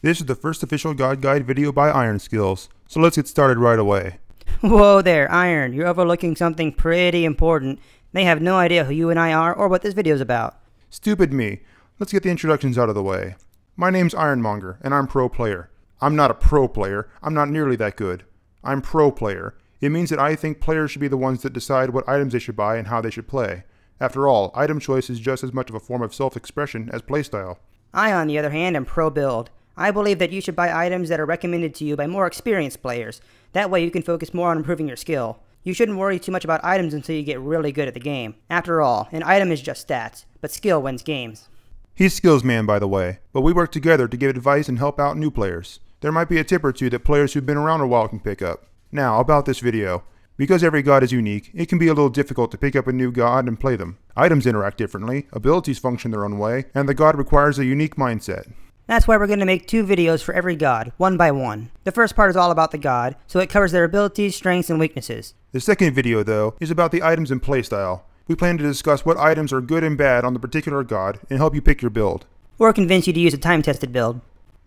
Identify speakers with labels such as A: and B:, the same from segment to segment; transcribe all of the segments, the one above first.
A: This is the first official God Guide video by IronSkillz, so let's get started right away.
B: Whoa there, Iron, you're overlooking something pretty important. They have no idea who you and I are or what this video's about.
A: Stupid me. Let's get the introductions out of the way. My name's Ironmonger, and I'm pro player. I'm not a pro player. I'm not nearly that good. I'm pro player. It means that I think players should be the ones that decide what items they should buy and how they should play. After all, item choice is just as much of a form of self-expression as playstyle.
B: I, on the other hand, am pro build. I believe that you should buy items that are recommended to you by more experienced players. That way you can focus more on improving your skill. You shouldn't worry too much about items until you get really good at the game. After all, an item is just stats, but skill wins games.
A: He's Skills Man, by the way, but we work together to give advice and help out new players. There might be a tip or two that players who've been around a while can pick up. Now, about this video. Because every god is unique, it can be a little difficult to pick up a new god and play them. Items interact differently, abilities function their own way, and the god requires a unique mindset.
B: That's why we're going to make 2 videos for every god, one by one. The first part is all about the god, so it covers their abilities, strengths, and weaknesses.
A: The second video, though, is about the items and playstyle. We plan to discuss what items are good and bad on the particular god, and help you pick your build.
B: Or convince you to use a time-tested build.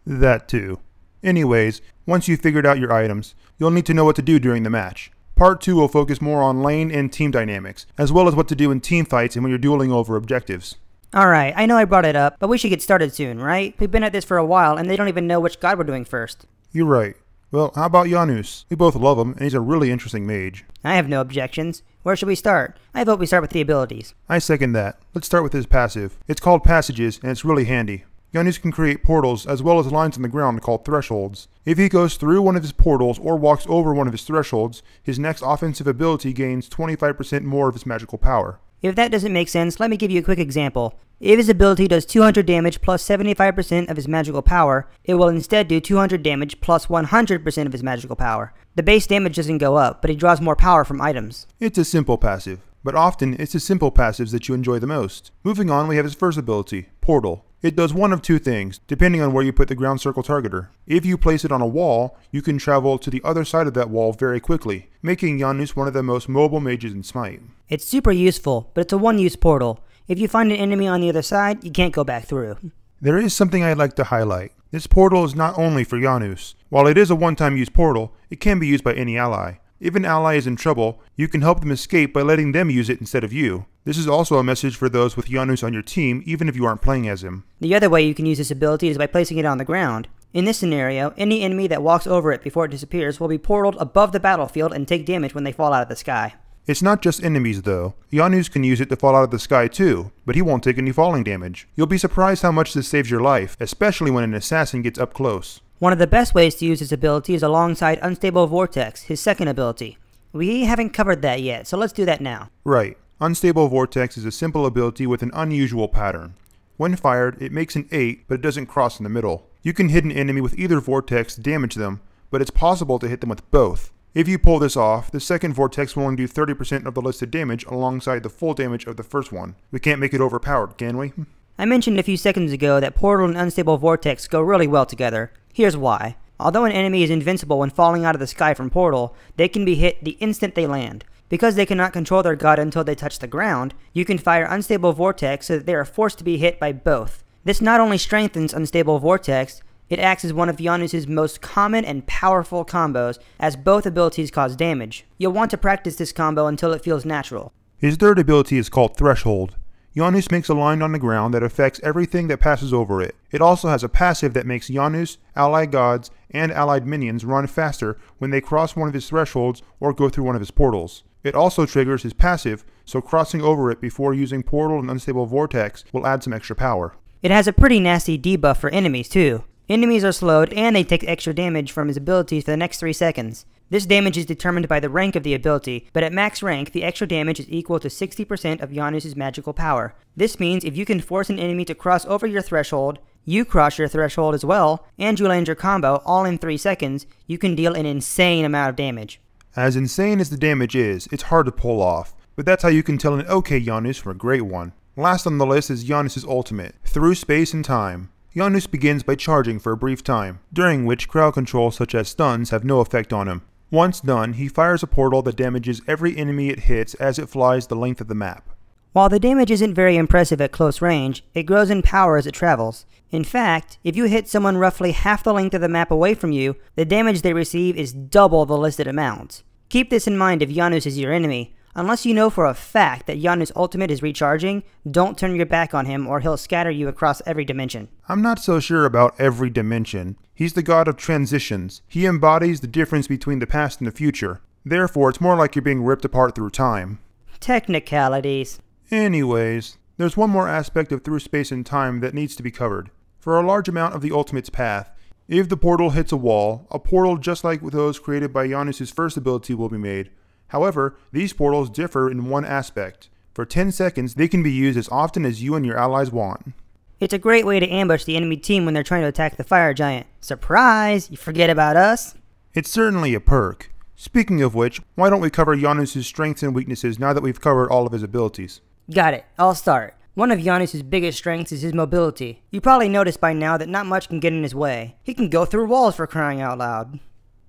A: That too. Anyways, once you've figured out your items, you'll need to know what to do during the match. Part 2 will focus more on lane and team dynamics, as well as what to do in team fights and when you're dueling over objectives.
B: Alright, I know I brought it up, but we should get started soon, right? We've been at this for a while, and they don't even know which god we're doing first.
A: You're right. Well, how about Janus? We both love him, and he's a really interesting mage.
B: I have no objections. Where should we start? I vote we start with the abilities.
A: I second that. Let's start with his passive. It's called Passages, and it's really handy. Janus can create portals as well as lines on the ground called thresholds. If he goes through one of his portals or walks over one of his thresholds, his next offensive ability gains 25% more of his magical power.
B: If that doesn't make sense, let me give you a quick example. If his ability does 200 damage plus 75% of his magical power, it will instead do 200 damage plus 100% of his magical power. The base damage doesn't go up, but he draws more power from items.
A: It's a simple passive, but often it's the simple passives that you enjoy the most. Moving on, we have his first ability, Portal. It does one of 2 things, depending on where you put the ground circle targeter. If you place it on a wall, you can travel to the other side of that wall very quickly, making Janus one of the most mobile mages in Smite.
B: It's super useful, but it's a one-use portal. If you find an enemy on the other side, you can't go back through.
A: There is something I'd like to highlight. This portal is not only for Janus. While it is a one-time use portal, it can be used by any ally. If an ally is in trouble, you can help them escape by letting them use it instead of you. This is also a message for those with Janus on your team, even if you aren't playing as him.
B: The other way you can use this ability is by placing it on the ground. In this scenario, any enemy that walks over it before it disappears will be portaled above the battlefield and take damage when they fall out of the sky.
A: It's not just enemies though. Janus can use it to fall out of the sky too, but he won't take any falling damage. You'll be surprised how much this saves your life, especially when an assassin gets up close.
B: One of the best ways to use this ability is alongside Unstable Vortex, his second ability. We haven't covered that yet, so let's do that now.
A: Right. Unstable Vortex is a simple ability with an unusual pattern. When fired, it makes an 8, but it doesn't cross in the middle. You can hit an enemy with either vortex to damage them, but it's possible to hit them with both. If you pull this off, the second vortex will only do 30% of the listed damage alongside the full damage of the first one. We can't make it overpowered, can we?
B: I mentioned a few seconds ago that Portal and Unstable Vortex go really well together. Here's why. Although an enemy is invincible when falling out of the sky from Portal, they can be hit the instant they land. Because they cannot control their god until they touch the ground, you can fire Unstable Vortex so that they are forced to be hit by both. This not only strengthens Unstable Vortex, it acts as one of Janus' most common and powerful combos, as both abilities cause damage. You'll want to practice this combo until it feels natural.
A: His third ability is called Threshold. Janus makes a line on the ground that affects everything that passes over it. It also has a passive that makes Janus, allied gods, and allied minions run faster when they cross one of his thresholds or go through one of his portals. It also triggers his passive, so crossing over it before using Portal and Unstable Vortex will add some extra power.
B: It has a pretty nasty debuff for enemies too. Enemies are slowed and they take extra damage from his abilities for the next 3 seconds. This damage is determined by the rank of the ability, but at max rank, the extra damage is equal to 60% of Janus' magical power. This means if you can force an enemy to cross over your threshold, you cross your threshold as well, and you land your combo all in 3 seconds, you can deal an insane amount of damage.
A: As insane as the damage is, it's hard to pull off, but that's how you can tell an okay Janus from a great one. Last on the list is Janus' ultimate, Through Space and Time. Janus begins by charging for a brief time, during which crowd control such as stuns have no effect on him. Once done, he fires a portal that damages every enemy it hits as it flies the length of the map.
B: While the damage isn't very impressive at close range, it grows in power as it travels. In fact, if you hit someone roughly half the length of the map away from you, the damage they receive is double the listed amount. Keep this in mind if Janus is your enemy. Unless you know for a fact that Janus' ultimate is recharging, don't turn your back on him or he'll scatter you across every dimension.
A: I'm not so sure about every dimension. He's the god of transitions. He embodies the difference between the past and the future. Therefore, it's more like you're being ripped apart through time.
B: Technicalities.
A: Anyways, there's one more aspect of through space and time that needs to be covered. For a large amount of the Ultimate's path, if the portal hits a wall, a portal just like those created by Janus' first ability will be made. However, these portals differ in one aspect. For 10 seconds, they can be used as often as you and your allies want.
B: It's a great way to ambush the enemy team when they're trying to attack the fire giant. Surprise! You forget about us?
A: It's certainly a perk. Speaking of which, why don't we cover Janus' strengths and weaknesses now that we've covered all of his abilities?
B: Got it. I'll start. One of Janus' biggest strengths is his mobility. You probably noticed by now that not much can get in his way. He can go through walls for crying out loud.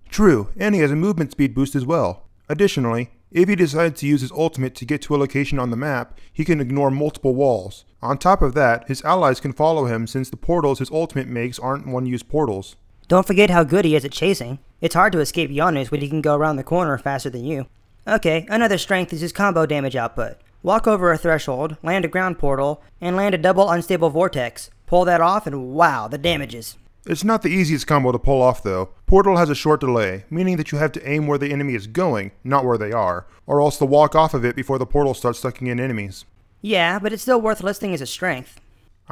A: True, and he has a movement speed boost as well. Additionally, if he decides to use his ultimate to get to a location on the map, he can ignore multiple walls. On top of that, his allies can follow him since the portals his ultimate makes aren't one-use portals.
B: Don't forget how good he is at chasing. It's hard to escape Janus when he can go around the corner faster than you. Okay, another strength is his combo damage output. Walk over a threshold, land a ground portal, and land a double unstable vortex. Pull that off and wow, the damages.
A: It's not the easiest combo to pull off though. Portal has a short delay, meaning that you have to aim where the enemy is going, not where they are, or else to walk off of it before the portal starts sucking in enemies.
B: Yeah, but it's still worth listing as a strength.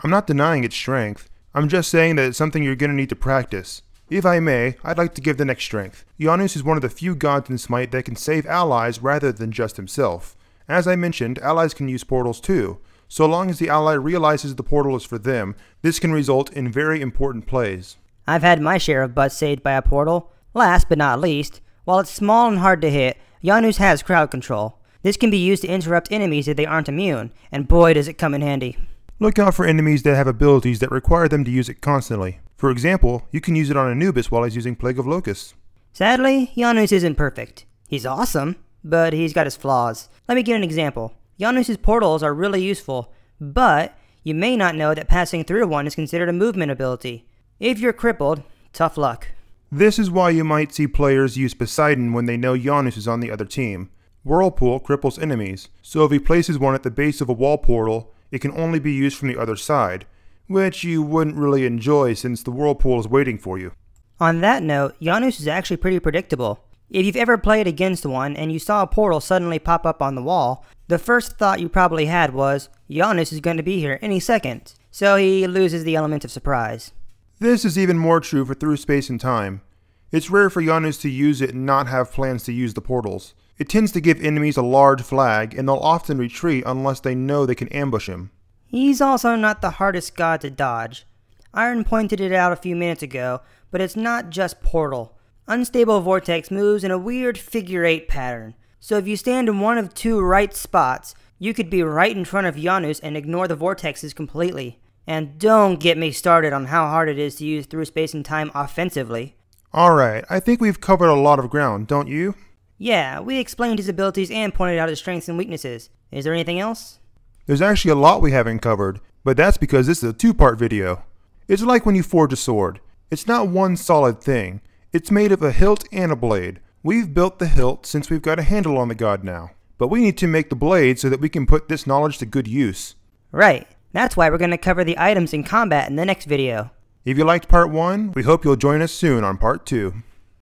A: I'm not denying its strength. I'm just saying that it's something you're going to need to practice. If I may, I'd like to give the next strength. Janus is one of the few gods in Smite that can save allies rather than just himself. As I mentioned, allies can use portals too. So long as the ally realizes the portal is for them, this can result in very important plays.
B: I've had my share of butts saved by a portal. Last but not least, while it's small and hard to hit, Janus has crowd control. This can be used to interrupt enemies if they aren't immune, and boy does it come in handy.
A: Look out for enemies that have abilities that require them to use it constantly. For example, you can use it on Anubis while he's using Plague of Locusts.
B: Sadly, Janus isn't perfect. He's awesome, but he's got his flaws. Let me give an example. Janus' portals are really useful, but you may not know that passing through one is considered a movement ability. If you're crippled, tough luck.
A: This is why you might see players use Poseidon when they know Janus is on the other team. Whirlpool cripples enemies, so if he places one at the base of a wall portal, it can only be used from the other side, which you wouldn't really enjoy since the Whirlpool is waiting for you.
B: On that note, Janus is actually pretty predictable. If you've ever played against one and you saw a portal suddenly pop up on the wall, the first thought you probably had was, Janus is going to be here any second, so he loses the element of surprise.
A: This is even more true for through space and time. It's rare for Janus to use it and not have plans to use the portals. It tends to give enemies a large flag, and they'll often retreat unless they know they can ambush him.
B: He's also not the hardest god to dodge. Iron pointed it out a few minutes ago, but it's not just portal. Unstable Vortex moves in a weird figure-8 pattern, so if you stand in one of two right spots, you could be right in front of Janus and ignore the vortexes completely. And don't get me started on how hard it is to use through space and time offensively.
A: Alright, I think we've covered a lot of ground, don't you?
B: Yeah, we explained his abilities and pointed out his strengths and weaknesses. Is there anything else?
A: There's actually a lot we haven't covered, but that's because this is a two-part video. It's like when you forge a sword. It's not one solid thing. It's made of a hilt and a blade. We've built the hilt since we've got a handle on the god now. But we need to make the blade so that we can put this knowledge to good use.
B: Right. That's why we're going to cover the items in combat in the next video.
A: If you liked part 1, we hope you'll join us soon on part 2.